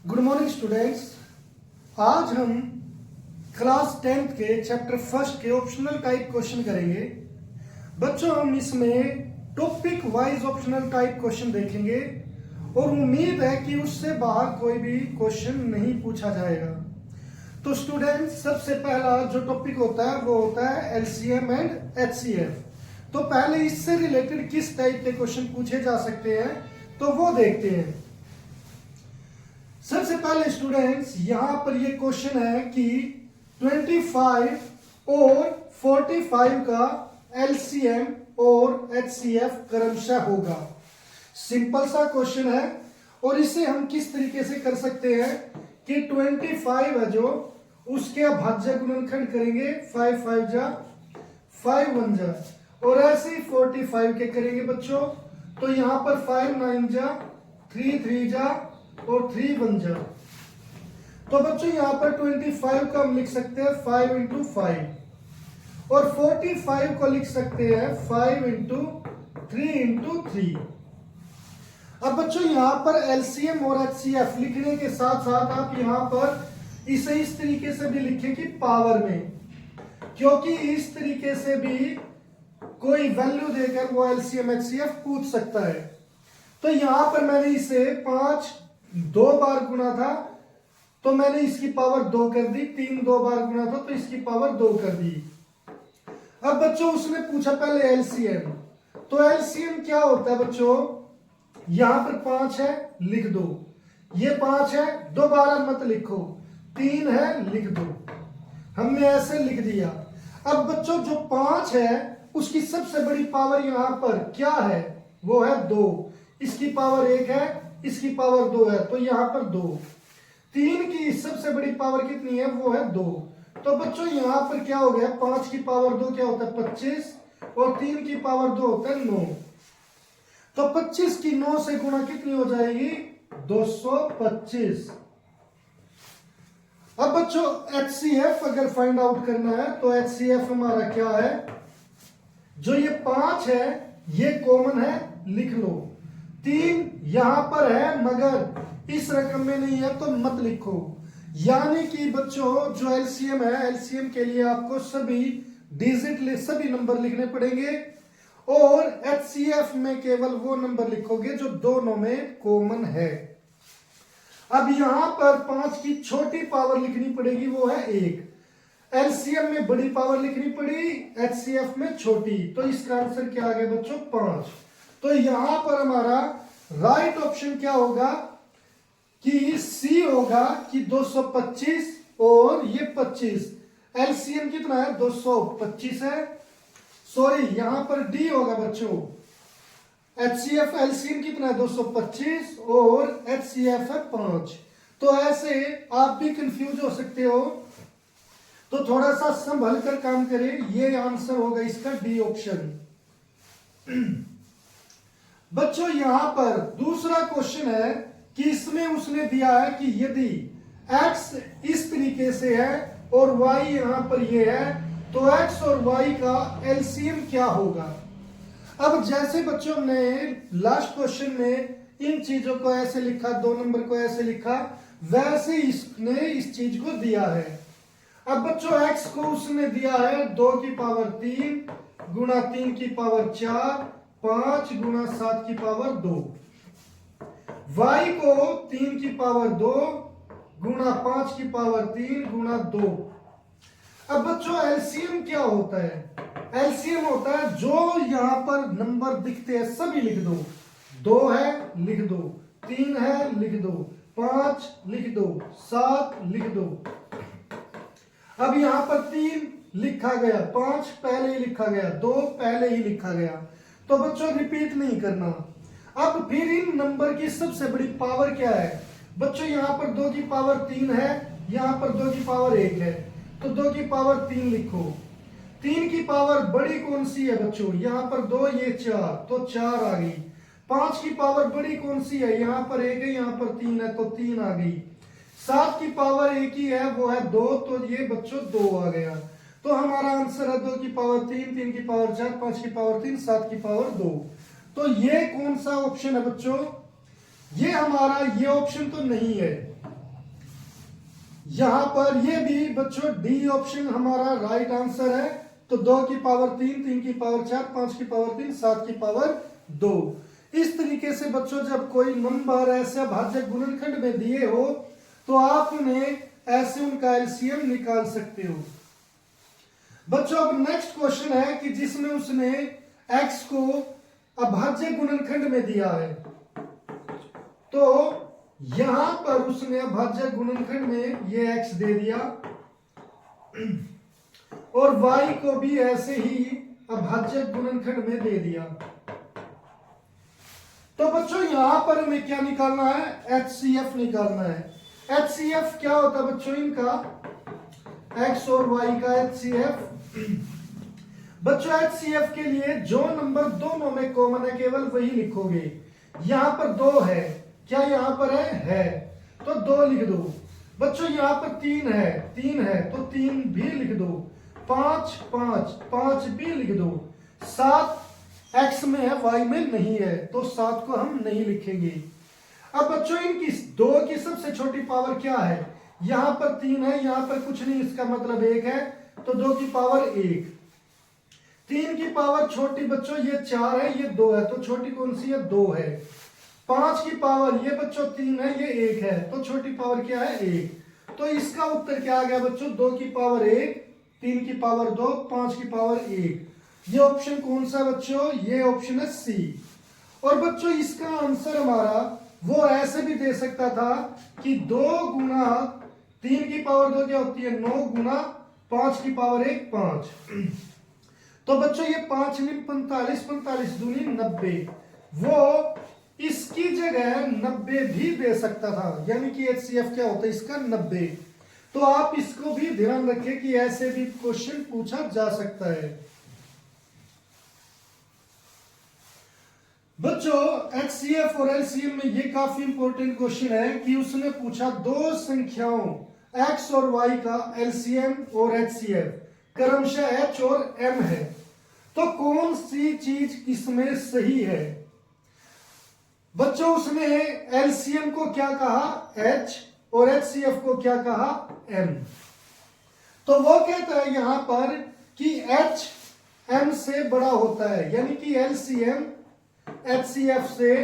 Good morning students. आज हम class 10th के चैप्टर फर्स्ट के ऑप्शनल टाइप क्वेश्चन करेंगे। बच्चों, हम इसमें topic wise optional type question देखेंगे और उम्मीद है कि उससे बाहर कोई भी क्वेश्चन नहीं पूछा जाएगा। तो स्टूडेंट्स, सबसे पहला जो टॉपिक होता है वो होता है एलसीएम एंड एचसीएफ। तो पहले इससे रिलेटेड किस टाइप के क्वेश्चन पूछे जा सकते हैं तो वो देखते हैं। सबसे पहले स्टूडेंट्स, यहां पर ये क्वेश्चन है कि 25 और 45 का एलसीएम और एचसीएफ क्रमशः होगा। सिंपल सा क्वेश्चन है और इसे हम किस तरीके से कर सकते हैं कि 25 है जो उसके अभाज्य गुणनखंड करेंगे 5 5 जा 5 1 जा, और ऐसे ही 45 के करेंगे बच्चों। तो यहां पर 5 9 जा 3 3 जा और 3 1 जा। तो बच्चों यहां पर 25 का हम लिख सकते हैं 5 इंटू 5 और 45 को लिख सकते हैं 5 इंटू 3 इंटू 3। अब बच्चों यहां पर एलसीएम और एचसीएफ लिखने के साथ साथ आप यहां पर इसे इस तरीके से भी लिखें कि पावर में, क्योंकि इस तरीके से भी कोई वैल्यू देकर वो एलसीएम एचसीएफ पूछ सकता है। तो यहां पर मैंने इसे 5 2 बार गुना था तो मैंने इसकी पावर 2 कर दी, 3 2 बार गुना था तो इसकी पावर 2 कर दी। अब बच्चों उसने पूछा पहले एलसीएम, तो एलसीएम क्या होता है बच्चों, यहां पर 5 है लिख दो, ये 5 है दोबारा मत लिखो, 3 है लिख दो, हमने ऐसे लिख दिया। अब बच्चों जो 5 है उसकी सबसे बड़ी पावर यहां पर क्या है, वो है 2, इसकी पावर 1 है, इसकी पावर 2 है तो यहां पर 2। 3 की सबसे बड़ी पावर कितनी है, वो है 2। तो बच्चों यहां पर क्या हो गया, 5 की पावर 2 क्या होता है 25 और 3 की पावर 2 होता है 9। तो 25 की 9 से गुणा कितनी हो जाएगी 225। अब बच्चों एचसीएफ अगर फाइंड आउट करना है तो एचसीएफ हमारा क्या है, जो ये 5 है ये कॉमन है लिख लो, 3 यहां पर है मगर इस रकम में नहीं है तो मत लिखो। यानी कि बच्चों जो एलसीएम है, एलसीएम के लिए आपको सभी डिजिट सभी नंबर लिखने पड़ेंगे और एचसीएफ में केवल वो नंबर लिखोगे जो दोनों में कॉमन है। अब यहां पर 5 की छोटी पावर लिखनी पड़ेगी, वो है 1। एलसीएम में बड़ी पावर लिखनी पड़ी, एचसीएफ में छोटी, तो इसका आंसर क्या आ गया बच्चों 5। तो यहां पर हमारा राइट ऑप्शन क्या होगा कि सी होगा कि 225 और ये 25, एलसीएम कितना है 225 है, सॉरी यहां पर डी होगा बच्चों, एचसीएफ एलसीएम कितना है 225 और एचसीएफ है 5। तो ऐसे आप भी कंफ्यूज हो सकते हो, तो थोड़ा सा संभल कर काम करें, ये आंसर होगा इसका डी ऑप्शन। बच्चों यहां पर दूसरा क्वेश्चन है कि इसमें उसने दिया है कि यदि x इस तरीके से है और y यहां पर ये है तो x और y का एलसीएम क्या होगा। अब जैसे बच्चों ने लास्ट क्वेश्चन में इन चीजों को ऐसे लिखा, 2 नंबर को ऐसे लिखा, वैसे इसने इस चीज को दिया है। अब बच्चों x को उसने दिया है 2 की पावर 3 गुणा 3 की पावर 4 5 गुणा 7 की पावर 2, y को 3 की पावर 2 गुणा 5 की पावर 3 गुणा 2। अब बच्चों एलसीएम क्या होता है, एलसीएम होता है जो यहां पर नंबर दिखते हैं सभी लिख दो, 2 है लिख दो, 3 है लिख दो, 5 लिख दो, 7 लिख दो। अब यहां पर 3 लिखा गया, 5 पहले ही लिखा गया, 2 पहले ही लिखा गया, तो बच्चों रिपीट नहीं करना। अब फिर इन नंबर की सबसे बड़ी पावर क्या है बच्चों, यहां पर 2 की पावर 3 है, यहां पर 2 की पावर 1 है, तो 2 की पावर 3 लिखो। 3 की पावर बड़ी कौन सी है बच्चों, यहां पर 2 ये 4 तो 4 आ गई। 5 की पावर बड़ी कौन सी है, यहां पर 1 है यहां पर 3 है तो 3 आ गई। 7 की पावर 1 ही है वो है 2, तो ये बच्चों 2 आ गया। तो हमारा आंसर है 2 की पावर 3 3 की पावर 4 5 की पावर 3 7 की पावर 2। तो ये कौन सा ऑप्शन है बच्चों, ये हमारा ये ऑप्शन तो नहीं है, यहां पर ये भी बच्चों डी ऑप्शन हमारा राइट आंसर है। तो 2 की पावर 3, 3 की पावर 4, 5 की पावर 3, 7 की पावर 2। इस तरीके से बच्चों जब कोई नंबर ऐसे भाज्य गुणनखंड में दिए हो तो आप उन्हें ऐसे उनका एलसीएम निकाल सकते हो। बच्चों अब नेक्स्ट क्वेश्चन है कि जिसमें उसने x को अभाज्य गुणनखंड में दिया है, तो यहां पर उसने अभाज्य गुणनखंड में ये x दे दिया और y को भी ऐसे ही अभाज्य गुणनखंड में दे दिया। तो बच्चों यहां पर हमें क्या निकालना है, HCF निकालना है। HCF क्या होता है बच्चों, इनका x और y का HCF। बच्चों HCF के लिए जो नंबर दोनों में कॉमन है केवल वही लिखोगे। यहां पर 2 है, क्या यहां पर है तो 2 लिख दो। बच्चों यहां पर 3 है तो 3 भी लिख दो। 5 5 5 भी लिख दो। 7 x में है y में नहीं है तो 7 को हम नहीं लिखेंगे। अब बच्चों इनकी 2 की सबसे छोटी पावर क्या है, यहां पर 3 है, यहां पर कुछ नहीं, इसका मतलब 1 है तो 2 की पावर 1। 3 की पावर छोटी बच्चों ये 4 है, ये 2 है तो छोटी कौन सी है, 2 है। 5 की पावर ये बच्चों 3 है, ये 1 है तो छोटी पावर क्या है, 1। तो इसका उत्तर क्या आ गया बच्चों, 2 की पावर 1, 3 की पावर 2, 5 की पावर 1। ये ऑप्शन कौन सा बच्चों, ये ऑप्शन है सी। और बच्चों इसका आंसर हमारा वो ऐसे भी दे सकता था कि 2 गुना 3 की पावर 2 क्या होती है, 9 गुना 5 की पावर 1, 5। तो बच्चों ये 5 × 45, 45 दूनी 90, वो इसकी जगह 90 भी दे सकता था, यानी कि HCF क्या होता है इसका 90। तो आप इसको भी ध्यान रखें कि ऐसे भी क्वेश्चन पूछा जा सकता है। बच्चों HCF और LCM में ये काफी इंपॉर्टेंट क्वेश्चन है कि उसने पूछा 2 संख्याओं x और y का LCM और HCF क्रमशः h और m है, तो कौन सी चीज इसमें सही है। बच्चों उसने LCM को क्या कहा, h, और HCF को क्या कहा, m। तो वो कहता है यहां पर कि h m से बड़ा होता है, यानी कि LCM HCF से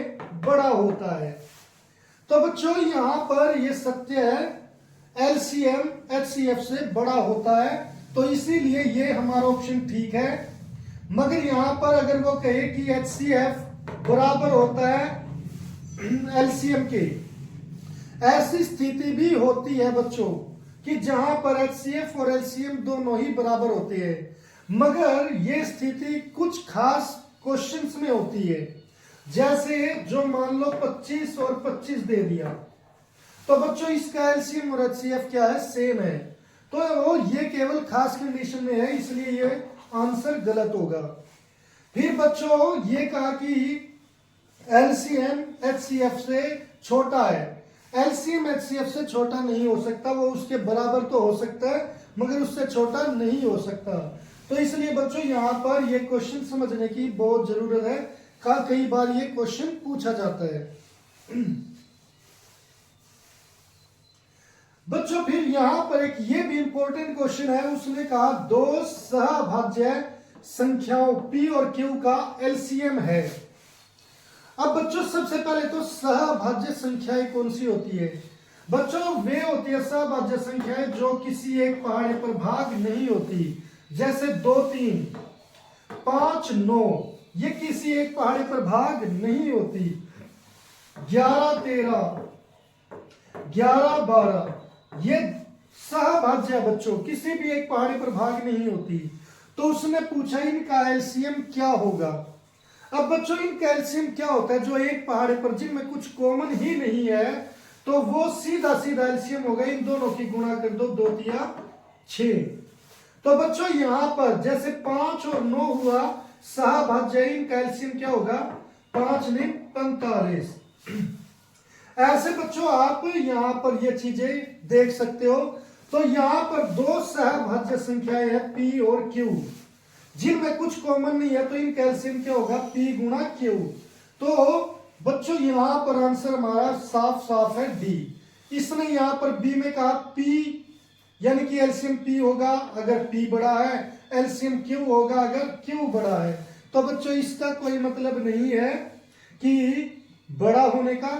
बड़ा होता है। तो बच्चों यहां पर यह सत्य है, LCM HCF से बड़ा होता है, तो इसीलिए ये हमारा ऑप्शन ठीक है। मगर यहां पर अगर वो कहे कि HCF बराबर होता है LCM के, ऐसी स्थिति भी होती है बच्चों कि जहां पर HCF और LCM दोनों ही बराबर होते हैं, मगर ये स्थिति कुछ खास क्वेश्चंस में होती है। जैसे जो मान लो 25 और 25 दे दिया, तो बच्चों इसका LCM और HCF क्या है, सेम है, तो वो ये केवल खास कंडीशन में है, इसलिए ये आंसर गलत होगा। फिर बच्चों ये कहा कि LCM HCF से छोटा है, LCM HCF से छोटा नहीं हो सकता, वो उसके बराबर तो हो सकता है मगर उससे छोटा नहीं हो सकता। तो इसलिए बच्चों यहां पर ये क्वेश्चन समझने की बहुत जरूरत है, कई बार ये क्वेश्चन पूछा जाता है। बच्चों फिर यहां पर एक ये भी इंपॉर्टेंट क्वेश्चन है, उसने कहा 2 सहभाज्य संख्याओं P और Q का LCM है। अब बच्चों सबसे पहले तो सहभाज्य संख्याएं कौन सी होती है, बच्चों वे होती है सहभाज्य संख्याएं जो किसी एक पहाड़े पर भाग नहीं होती, जैसे 2 3 5 9, ये किसी एक पहाड़े पर भाग नहीं होती। 11 13 11 12, ये सहभाज्य बच्चों किसी भी एक पहाड़ी पर भाग नहीं होती। तो उसने पूछा इनका LCM क्या होगा। अब बच्चों इनका LCM क्या होता है, जो एक पहाड़ी पर जिनमें कुछ कॉमन ही नहीं है, तो वो सीधा सीधा LCM होगा, इन दोनों की गुणा कर दो, 2 3 6। तो बच्चों यहां पर जैसे 5 और 9 हुआ सहभाज्य, इनका LCM क्या होगा, 5 9 45। ऐसे बच्चों आप यहां पर ये चीजें देख सकते हो। तो यहां पर 2 सहभाज्य संख्याएं हैं P और Q, जिनमें कुछ कॉमन नहीं है, तो इनका LCM क्या होगा, P गुणा Q। तो बच्चों यहां पर आंसर हमारा साफ साफ है डी। इसने यहां पर बी में कहा पी, यानी कि एलसीएम पी होगा अगर पी बड़ा है, एलसीएम क्यू होगा अगर क्यू बड़ा है। तो बच्चों इसका कोई मतलब नहीं है कि बड़ा होने का।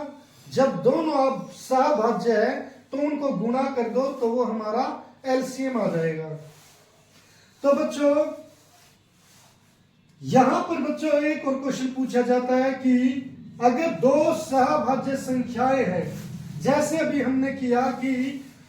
जब दोनों अब सहभाज्य है तो उनको गुणा कर दो तो वो हमारा एलसीएम आ जाएगा। तो बच्चों यहां पर बच्चों एक और क्वेश्चन पूछा जाता है कि अगर दो सहभाज्य संख्याएं हैं, जैसे अभी हमने किया कि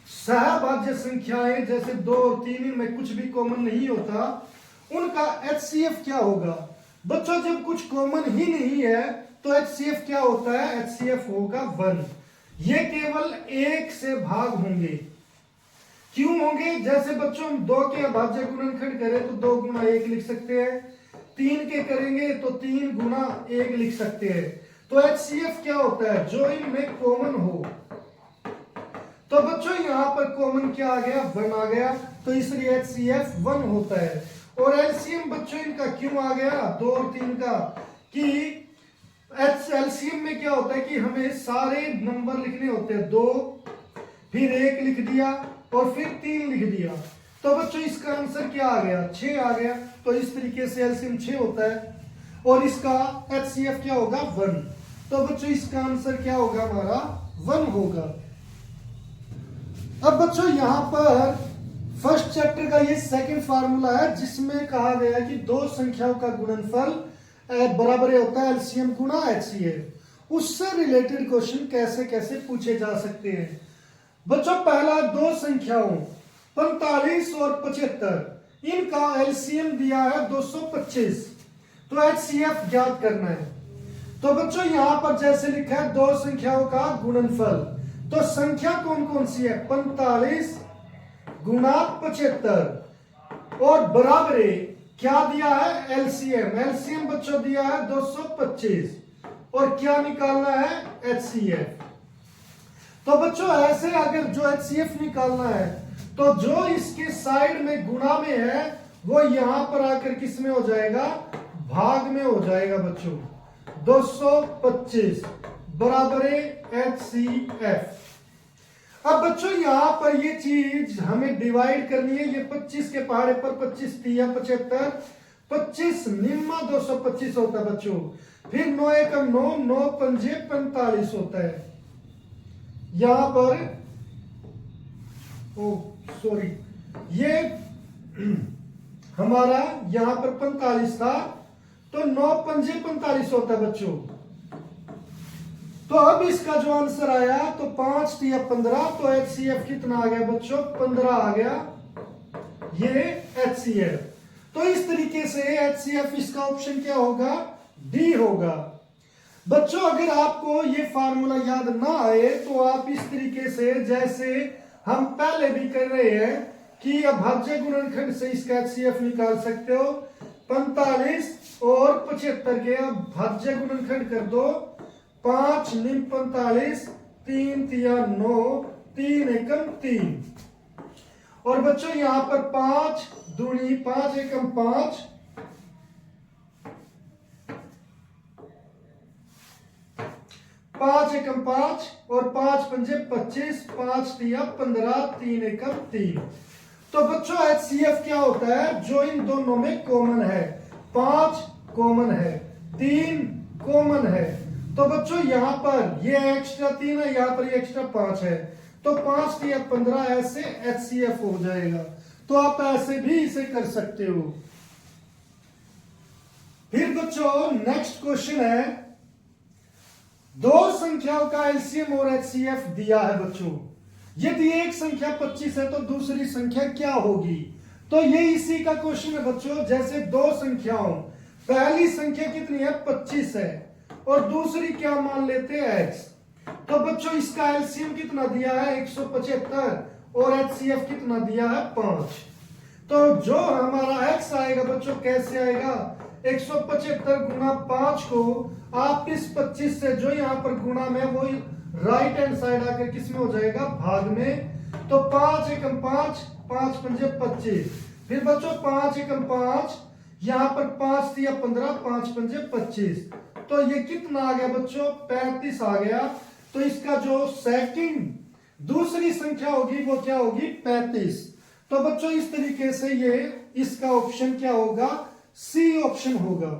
सहभाज्य संख्याएं जैसे 2 और 3 इनमें कुछ भी कॉमन नहीं होता, उनका एचसीएफ क्या होगा। बच्चों जब कुछ कॉमन ही नहीं है तो एचसीएफ क्या होता है, एचसीएफ होगा 1। ये केवल 1 से भाग होंगे। क्यों होंगे, जैसे बच्चों हम 2 के अभाज्य गुणनखंड करें तो 2 गुना 1 लिख सकते हैं, 3 के करेंगे तो 3 गुना 1 लिख सकते हैं। तो एचसीएफ क्या होता है, जो इनमें कॉमन हो। तो बच्चों यहां पर कॉमन क्या आ गया, 1 आ गया, तो इसलिए एचसीएफ 1 होता है। और एलसीएम बच्चों इनका क्यों आ गया 2 और 3 का, कि एलसीएम में क्या होता है कि हमें सारे नंबर लिखने होते हैं, 2 फिर 1 लिख दिया और फिर 3 लिख दिया। तो बच्चों इसका आंसर क्या आ गया, 6 आ गया। तो इस तरीके से एलसीएम 6 होता है और इसका एचसीएफ क्या होगा 1। तो बच्चों इसका आंसर क्या होगा हमारा 1 होगा। अब बच्चों यहां पर फर्स्ट चैप्टर का ये सेकंड फार्मूला है जिसमें कहा गया है कि दो संख्याओं का गुणनफल बराबर होता है एलसीएम गुणा एचसीएफ। उससे रिलेटेड क्वेश्चन कैसे कैसे पूछे जा सकते हैं। बच्चों पहला दो संख्याओं 45 और 75, इनका एलसीएम दिया है 225, तो एचसीएफ ज्ञात करना है। तो बच्चों यहां पर जैसे लिखा है दो संख्याओं का गुणनफल, तो संख्या कौन कौन सी है, 45 गुणा 75 और बराबर क्या दिया है एलसीएम। एलसीएम बच्चों दिया है 225 और क्या निकालना है एचसीएफ। तो बच्चों ऐसे अगर जो एचसीएफ निकालना है तो जो इसके साइड में गुणा में है वो यहां पर आकर किस में हो जाएगा, भाग में हो जाएगा बच्चों। 225 बराबर एचसीएफ। अब बच्चों यहां पर ये चीज हमें डिवाइड करनी है। ये 25 के पहाड़े पर 25 तिया 75, 25 निम्मा 225 होता है बच्चों। फिर 9 एकम 9, 9 पंजे 45 होता है। यहां पर ओ सॉरी ये हमारा यहां पर 45 था, तो 9 पंजे 45 होता है बच्चों। तो अब इसका जो आंसर आया तो 5 तिया 15, तो एचसीएफ कितना आ गया बच्चों 15 आ गया, ये एचसीएफ। तो इस तरीके से एचसीएफ इसका ऑप्शन क्या होगा, डी होगा। बच्चों अगर आपको ये फार्मूला याद ना आए तो आप इस तरीके से जैसे हम पहले भी कर रहे हैं कि अभाज्य गुणनखंड से इसका एचसीएफ निकाल सकते हो। 45 और 75 के अभाज्य गुणनखंड कर दो, 5 निम 45, 3 तिया 9, 3 एकम 3। और बच्चों यहां पर 5 दूनी 5 एकम 5, 5 एकम 5 और 5 पंजे 25, 5 तिया 15, 3 एकम 3। तो बच्चों एचसीएफ क्या होता है, जो इन दोनों में कॉमन है। 5 कॉमन है, 3 कॉमन है। तो बच्चों यहां पर ये एक्स्ट्रा 3 है, यहां पर ये एक्स्ट्रा 5 है, तो 5 तिया 15 ऐसे एचसीएफ हो जाएगा। तो आप ऐसे भी इसे कर सकते हो। फिर बच्चों नेक्स्ट क्वेश्चन है, दो संख्याओं का एलसीएम और एचसीएफ दिया है बच्चों। यदि एक संख्या 25 है तो दूसरी संख्या क्या होगी। तो ये इसी का क्वेश्चन है बच्चों। जैसे दो संख्याओं, पहली संख्या कितनी है 25 है और दूसरी क्या मान लेते हैं x। तो बच्चों इसका एलसीएम कितना दिया है 175 और एचसीएफ कितना दिया है 5। तो जो हमारा x आएगा बच्चों कैसे आएगा, 175 गुना 5 को आप इस 25 से जो यहां पर गुणा में वो राइट हैंड साइड आकर किस में हो जाएगा, भाग में। तो 5 एकम 5, 5 पंजे 25, फिर बच्चों 5 एकम 5, यहां पर 5 तिया 15, 5 पंजे 25, तो ये कितना आ गया बच्चों 35 आ गया। तो इसका जो सेकंड दूसरी संख्या होगी वो क्या होगी 35। तो बच्चों इस तरीके से ये इसका ऑप्शन क्या होगा, सी ऑप्शन होगा।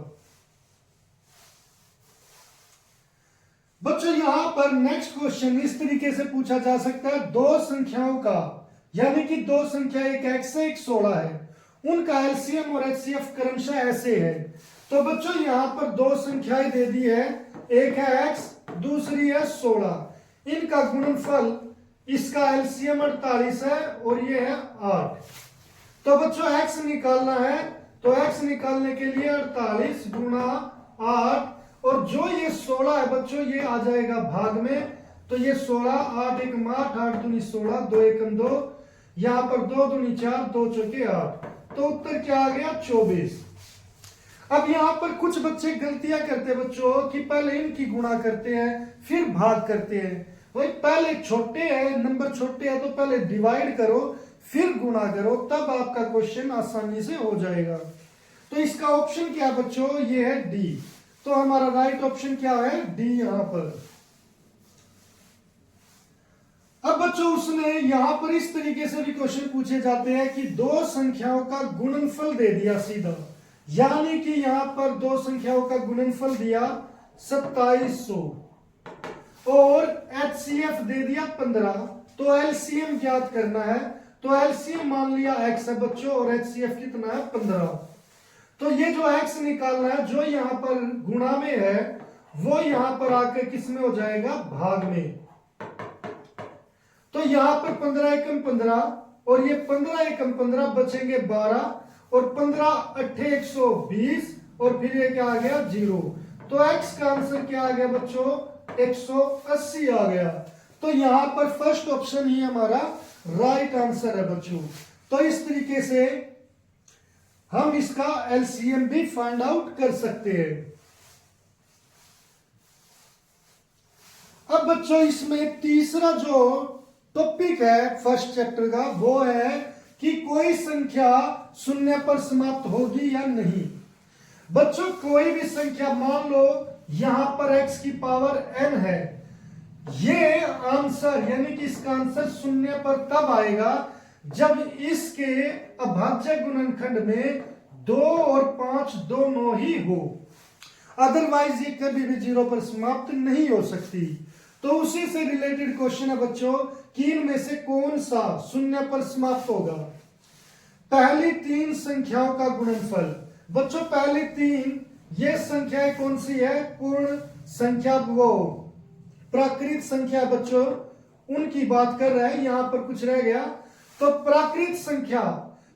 बच्चों यहां पर नेक्स्ट क्वेश्चन इस तरीके से पूछा जा सकता है, दो संख्याओं का यानी कि दो संख्या एक x है एक 16 है, उनका एलसीएम और एचसीएफ क्रमशः ऐसे है। तो बच्चों यहां पर दो संख्याएं दे दी है, एक है x दूसरी है 16, इनका गुणनफल इसका एलसीएम 48 है और ये है 8। तो बच्चों x निकालना है, तो x निकालने के लिए 48 गुणा 8 और जो ये 16 है बच्चों ये आ जाएगा भाग में। तो ये 16 8 1 8 8 दूनी 16 2 1 2, यहां पर 2 दूनी 4 2 चौके 8, तो उत्तर क्या आ गया 24। अब यहां पर कुछ बच्चे गलतियां करते हैं बच्चों कि पहले इनकी गुणा करते हैं फिर भाग करते हैं। भाई पहले छोटे है नंबर छोटे है तो पहले डिवाइड करो फिर गुणा करो, तब आपका क्वेश्चन आसानी से हो जाएगा। तो इसका ऑप्शन क्या है बच्चों, ये है डी। तो हमारा राइट ऑप्शन क्या है, डी यहां पर। अब बच्चों उसने यहां पर इस तरीके से भी क्वेश्चन पूछे जाते हैं कि दो संख्याओं का गुणनफल दे दिया सीधा, यानी कि यहां पर दो संख्याओं का गुणनफल दिया 2700 और एचसीएफ दे दिया 15। तो एलसीएम ज्ञात करना है, तो एलसीएम मान लिया x है बच्चों और एचसीएफ कितना है 15। तो ये जो x निकालना है जो यहां पर गुणा में है वो यहां पर आकर किस में हो जाएगा, भाग में। तो यहां पर 15 एकम 15 और ये 15 एकम 15 बचेंगे 12 और 15 8 120 और फिर ये क्या आ गया 0। तो x का आंसर क्या आ गया बच्चों, 180 आ गया। तो यहां पर फर्स्ट ऑप्शन ही हमारा राइट आंसर है बच्चों। तो इस तरीके से हम इसका एलसीएम भी फाइंड आउट कर सकते हैं। अब बच्चों इसमें तीसरा जो टॉपिक है फर्स्ट चैप्टर का वो है कि कोई संख्या शून्य पर समाप्त होगी या नहीं। बच्चों कोई भी संख्या मान लो यहां पर x की पावर n है, ये आंसर यानी कि इसका आंसर शून्य पर तब आएगा जब इसके अभाज्य गुणनखंड में 2 और 5 दोनों ही हो, अदरवाइज ये कभी भी 0 पर समाप्त नहीं हो सकती। तो उसी से रिलेटेड क्वेश्चन है बच्चों कि इनमें से कौन सा शून्य पर समाप्त होगा। पहली तीन संख्याओं का गुणनफल, बच्चों पहली तीन ये संख्याएं कौन सी है, पूर्ण संख्या वो प्राकृत संख्या बच्चों उनकी बात कर रहे हैं, यहां पर कुछ रह गया। तो प्राकृत संख्या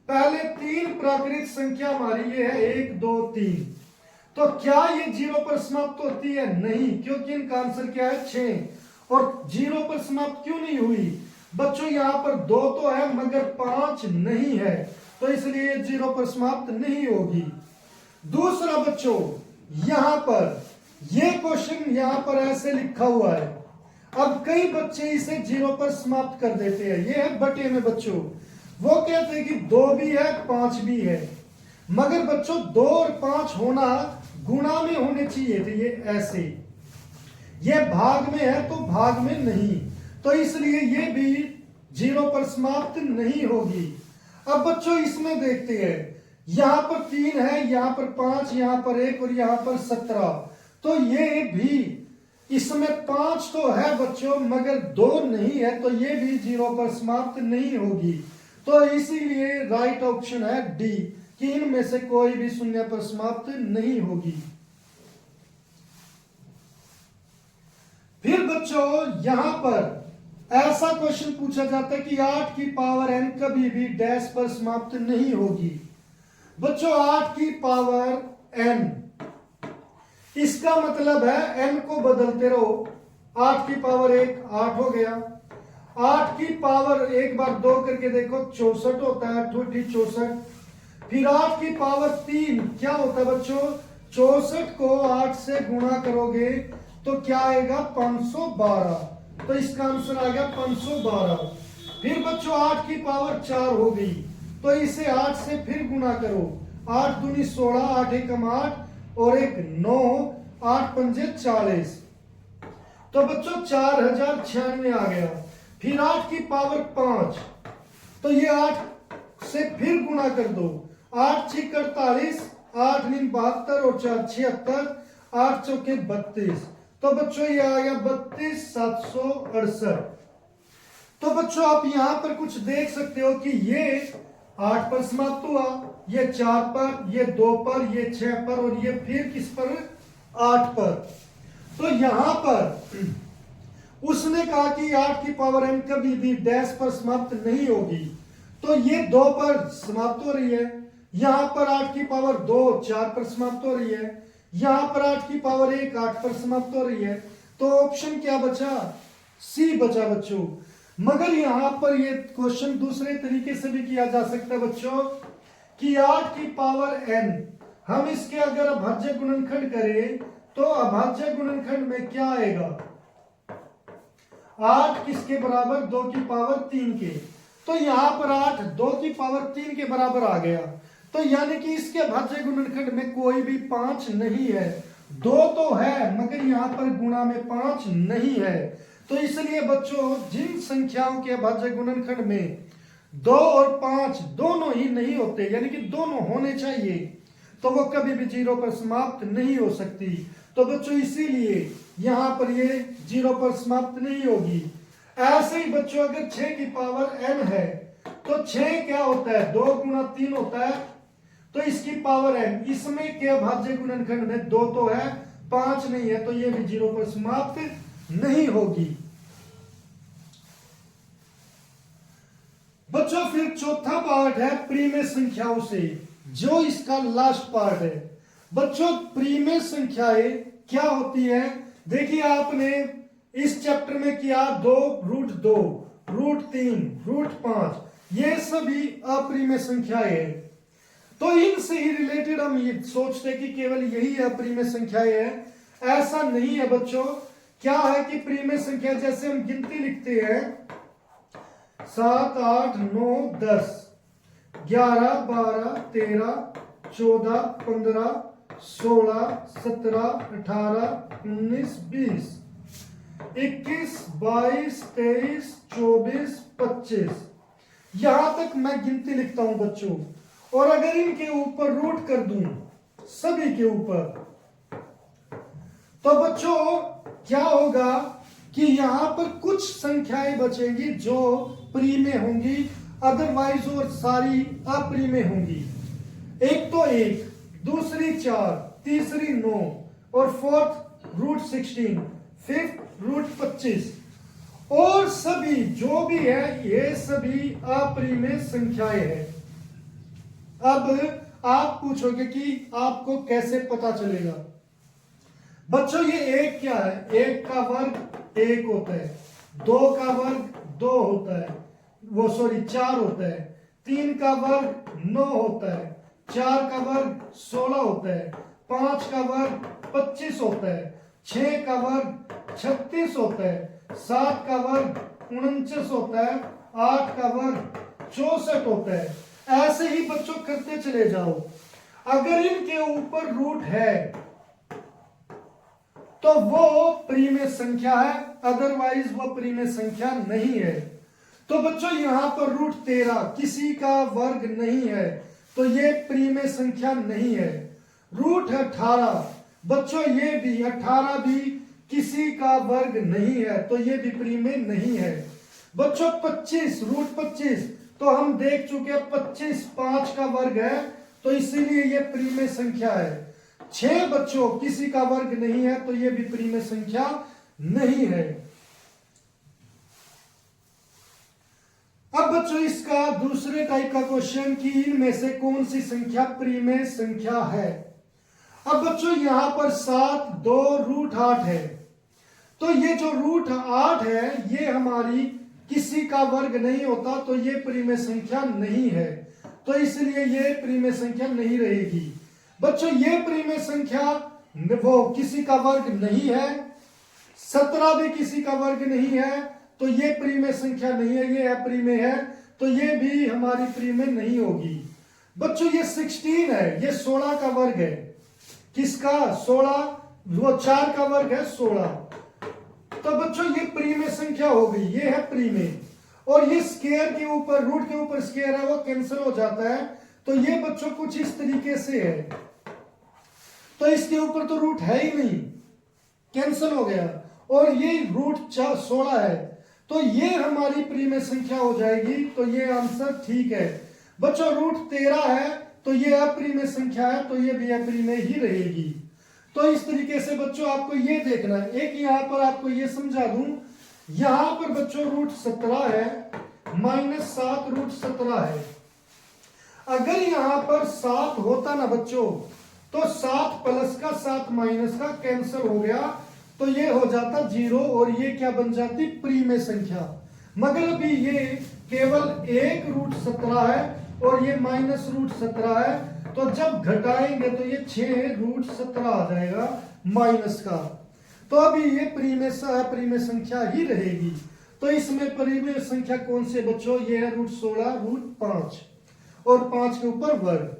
पहले तीन प्राकृत संख्या हमारी ये है 1 2 3। तो क्या ये 0 पर समाप्त होती है, नहीं, क्योंकि इनका आंसर क्या है 6। और 0 पर समाप्त क्यों नहीं हुई बच्चों, यहां पर 2 तो है मगर 5 नहीं है, तो इसलिए 0 पर समाप्त नहीं होगी। दूसरा बच्चों यहां पर ये क्वेश्चन यहां पर ऐसे लिखा हुआ है, अब कई बच्चे इसे 0 पर समाप्त कर देते हैं, ये है बटे में बच्चों, वो कहते हैं कि 2 भी है 5 भी है, मगर बच्चों 2 और 5 होना गुणा में होने चाहिए थे, ये ऐसे, ये भाग में है तो भाग में नहीं, तो इसलिए ये भी 0 पर समाप्त नहीं होगी। अब बच्चों इसमें देखते हैं, यहां पर 3 है, यहां पर 5, यहां पर 1 और यहां पर 17, तो ये भी इसमें 5 तो है बच्चों मगर 2 नहीं है, तो ये भी 0 पर समाप्त नहीं होगी। तो इसीलिए राइट ऑप्शन है डी कि इनमें से कोई भी शून्य पर समाप्त नहीं होगी। फिर बच्चों यहां पर ऐसा क्वेश्चन पूछा जाता है कि 8 की पावर n कभी भी डैश पर समाप्त नहीं होगी। बच्चों 8 की पावर n, इसका मतलब है n को बदलते रहो, 8 की पावर 1 8 हो गया, 8 की पावर एक बार 2 करके देखो 64 होता है, 8 64। फिर 8 की पावर 3 क्या होता है बच्चों, 64 को 8 से गुणा करोगे तो क्या आएगा 512, तो इसका आंसर आ गया 512। फिर बच्चों 8 की पावर 4 हो गई, तो इसे 8 से फिर गुणा करो, 8 दूनी 16 8 एकम 8 और 1 9 8 पंजे 40, तो बच्चों 4096 आ गया। फिर 8 की पावर 5, तो ये 8 से फिर गुणा कर दो। 8 6 48, 8 9 72 और 4 76, 8 चौके 32। तो बच्चों ये आ गया 32,768। तो बच्चों आप यहां पर कुछ देख सकते हो कि ये 8 पर समाप्त हुआ, ये 4 पर, ये 2 पर, ये 6 पर और ये फिर किस पर, 8 पर। तो यहां पर उसने कहा कि 8 की पावर m कभी भी डैश पर समाप्त नहीं होगी, तो ये 2 पर समाप्त हो रही है। यहां पर 8 की पावर 2 4 पर समाप्त हो रही है। यहां पर 8 की पावर 1 8 पर समाप्त हो रही है। तो ऑप्शन क्या बचा, सी बचा बच्चों। मगर यहां पर ये क्वेश्चन दूसरे तरीके से भी किया जा सकता है बच्चों कि 8 की पावर n, हम इसके अगर अभाज्य गुणनखंड करें तो अभाज्य गुणनखंड में क्या आएगा, 8 किसके बराबर, 2 की पावर 3 के। तो यहां पर 8 2 की पावर 3 के बराबर आ गया, तो यानी कि इसके अभाज्य गुणनखंड में कोई भी 5 नहीं है। 2 तो है मगर यहां पर गुणा में 5 नहीं है। तो इसलिए बच्चों जिन संख्याओं के अभाज्य गुणनखंड में 2 और 5 दोनों ही नहीं होते, यानी कि दोनों होने चाहिए, तो वो कभी भी 0 पर समाप्त नहीं हो सकती। तो बच्चों इसीलिए यहां पर ये 0 पर समाप्त नहीं होगी। ऐसे ही बच्चों अगर 6 की पावर n है तो 6 क्या होता है, 2 गुणा 3 होता है, तो इसकी पावर n, इसमें के अभाज्य गुणनखंड में 2 तो है 5 नहीं है, तो ये भी 0 पर समाप्त नहीं होगी। बच्चों फिर चौथा पार्ट है प्रीमेय संख्याओं से, जो इसका लास्ट पार्ट है। बच्चों प्रीमेय संख्याएं क्या होती है, देखिए आपने इस चैप्टर में किया 2 √2, √3, √5, ये सभी अप्रीमेय संख्याएं हैं। तो इनसे ही रिलेटेड हम ये सोचते हैं कि केवल यही अप्रीमेय संख्याएं हैं, ऐसा नहीं है बच्चों। क्या है कि प्रीमेय संख्या जैसे हम गिनती लिखते हैं 7 8 9 10 11 12 13 14 15 16 17 18 19 20 21 22 23 24 25, यहां तक मैं गिनती लिखता हूं बच्चों। और अगर इनके ऊपर रूट कर दूं सभी के ऊपर, तो बच्चों क्या होगा कि यहां पर कुछ संख्याएं बचेंगी जो प्रीमेय होंगी, अदरवाइज और सारी अप्रीमेय होंगी। एक तो 1, दूसरी 4, तीसरी 9 और फोर्थ √16, फिफ्थ √25 और सभी जो भी है ये सभी अप्रीमेय संख्याएं हैं। अब आप पूछोगे कि आपको कैसे पता चलेगा। बच्चों ये 1 क्या है, 1 का वर्ग 1 होता है, 2 का वर्ग 2 होता है, 4 होता है, 3 का वर्ग 9 होता है, 4 का वर्ग 16 होता है, 5 का वर्ग 25 होता है, 6 का वर्ग 36 होता है, 7 का वर्ग 49 होता है, 8 का वर्ग 64 होता है। ऐसे ही बच्चों करते चले जाओ। अगर इनके ऊपर रूट है तो वो प्रीमेय संख्या है, अदरवाइज वो प्रीमेय संख्या नहीं है। तो बच्चों यहां पर √13 किसी का वर्ग नहीं है, तो ये प्रीमेय संख्या नहीं है। √18 बच्चों ये भी 18 भी किसी का वर्ग नहीं है, तो ये भी प्रीमेय नहीं है। बच्चों 25 √25 तो हम देख चुके हैं 25 5 का वर्ग है, तो इसीलिए ये प्रीमेय संख्या है। 6 बच्चों किसी का वर्ग नहीं है, तो ये भी प्रीमेय संख्या नहीं है। अब बच्चों इसका दूसरे टाइप का क्वेश्चन कि इनमें से कौन सी संख्या प्रीमेय संख्या है। अब बच्चों यहां पर 7 2 √8 है, तो ये जो √8 है ये हमारी किसी का वर्ग नहीं होता, तो ये प्रीमेय संख्या नहीं है, तो इसलिए ये प्रीमेय संख्या नहीं रहेगी। बच्चों ये प्रीमेय संख्या वो किसी का वर्ग नहीं है, 17 भी किसी का वर्ग नहीं है, तो ये प्रीमेय संख्या नहीं है, ये अप्रीमेय है, तो ये भी हमारी प्रीमेय नहीं होगी। बच्चों ये 16 है, ये 16 का वर्ग है, किसका 16, वो 4 का वर्ग है 16, तो बच्चों ये प्रीमेय संख्या संख्या हो गई, ये है प्रीमे, और ये स्क्वायर के ऊपर, रूट के ऊपर स्क्वायर है वो कैंसिल हो जाता है, तो ये बच्चों कुछ इस तरीके से है। तो इसके ऊपर तो रूट है ही नहीं, कैंसिल हो गया, और ये रूट 16 है, तो ये हमारी प्रीमे संख्या हो जाएगी। तो ये आंसर ठीक है बच्चों। रूट 13 है तो ये अप्रीमेय संख्या है, तो ये भी अप्रीमेय ही रहेगी। तो इस तरीके से बच्चों आपको ये देखना है। एक यहां पर आपको ये समझा दूं, यहां पर बच्चों रूट 17 है, -7 रूट 17 है। अगर यहां पर 7 होता ना बच्चों, तो 7 प्लस का 7 माइनस का कैंसिल हो गया, तो ये हो जाता 0, और ये क्या बन जाती, प्रीमेय संख्या। मगर अभी ये केवल 1 रूट 17 है और ये माइनस रूट 17 है, तो जब घटाएंगे तो ये 6 रूट 17 आ जाएगा माइनस का। तो अभी ये प्रीमेय संख्या ही रहेगी। तो इसमें प्रीमेय संख्या कौन से बच्चों, ये है रूट 16 रूट 5 और 5 के ऊपर वर्ग।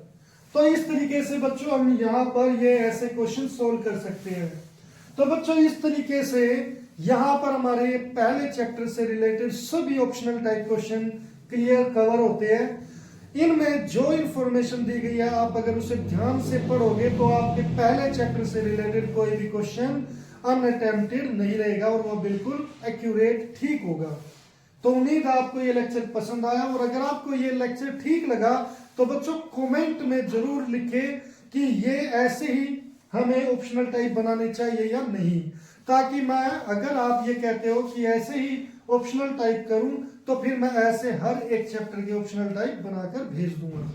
तो इस तरीके से बच्चों हम यहाँ पर ये ऐसे क्वेश्चन सोल्व कर सकते हैं। तो बच्चों इस तरीके से यहाँ पर हमारे पहले चैप्टर से रिलेटेड सभी optional type question clear cover होते हैं। इनमें जो इंफॉर्मेशन दी गई है आप अगर उसे ध्यान से पढ़ोगे तो आपके पहले चैप्टर से रिलेटेड कोई भी क्वेश्चन अनअटेम्प्टेड नहीं रहेगा और वो बिल्कुल एक्यूरेट ठीक होगा। तो उम्मीद आपको ये लेक्चर पसंद आया, और अगर आपको ये लेक्चर ठीक लगा तो बच्चों कमेंट में जरूर लिखें कि ये ऐसे ही हमें ऑप्शनल टाइप बनाने चाहिए या नहीं, ताकि मैं, अगर आप ये कहते हो कि ऐसे ही ऑप्शनल टाइप करूं, तो फिर मैं ऐसे हर एक चैप्टर के ऑप्शनल टाइप बनाकर भेज दूंगा।